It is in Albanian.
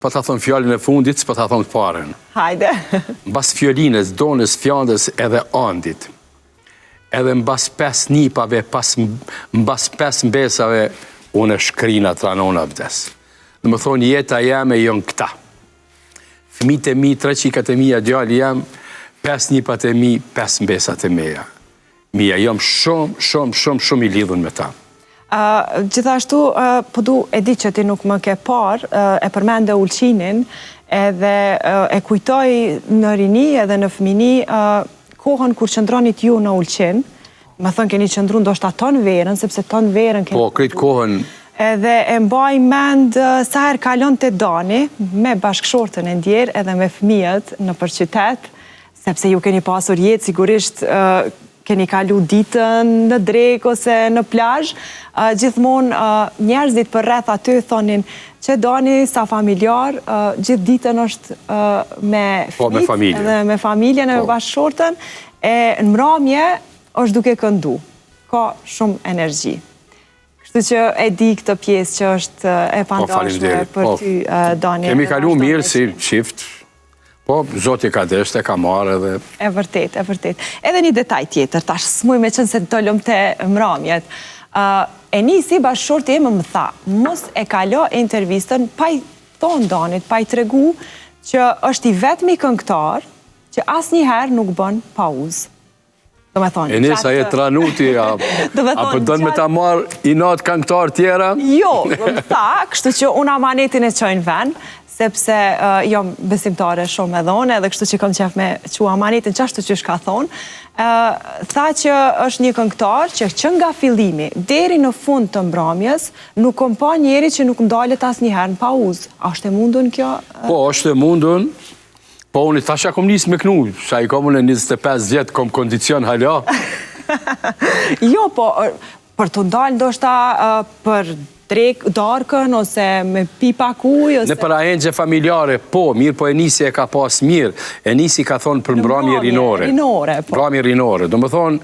Po ta thonë fjallin e fundit, po ta thonë të parën. Hajde. Mbas fjolines, donës, fjandës edhe andit, edhe mbas 5 nipave, mbas 5 mbesave, unë shkrina tranona vdes. Në më thonë, jeta jeme jonë këta. Fëmit e mi, 3 qikat e mija, djali jam, 5 nipat e mi, 5 mbesat e meja. Mija, jam shumë i lidhun me ta. Gjithashtu, po du e di që ti nuk më ke par, e përmende Ulqinin, edhe e kujtoj në rini edhe në fëmini, kohën kur qëndronit ju në Ulqin, më thënë keni qëndru ndoshta ton verën, sepse ton verën keni... Po, këtë kohën... Edhe e mbaj mend sa her kalon të Dani, me bashkëshortën e ndjerë edhe me fëmijët në përqytet, sepse ju keni pasur jetë sigurisht... keni kalu ditën në drek ose në plazh, gjithmonë njerëzit për rreth aty thonin që Dani sa familjar, gjithë ditën është me fëmijët dhe me familjen e me bashkëshortën, e në mramje është duke këndu, ka shumë energji. Kështu që e di këtë pjesë që është e pandashme për ty, Dani. Kemi kalu mirë si qift. Po, Zoti ka deshte, ka marrë edhe... E vërtet, e vërtet. Edhe një detaj tjetër, tash s'muj me qënë se të dollëm të mramjet. E nisi bashkëshorti e më tha, mos e kalo intervistën, pa i thonë Danit, pa i tregu, që është i vetmi këngëtar, që as njëherë nuk bën pauzë. E nisa e tranuti, apo dënë me ta marrë i natë këngëtar tjera? Jo, më tha, kështu që unë amanetin e qojnë ven, sepse jam besimtare shumë edhe unë, edhe kështu që kam qef me qua amanitin qashtu që shka thonë, tha që është një këngëtar që nga fillimi, deri në fund të mbrëmjes, nuk kom pa njeri që nuk mdalet as njëherë në pauzë. A është e mundun kjo? Po, është e mundun, po unë thasha kom njësë me knu, sa i kom unë 25 vjetë, kom kondicion hala. Jo, po, për të ndalë ndoshta për darkën, ose me pipa kuj, ose... Në për ahenjë familjare, po, mirë po e nisi e ka pas mirë, e nisi ka thonë për mbrëmje rinore. Rinore, po. Mbrëmje rinore, do më thonë,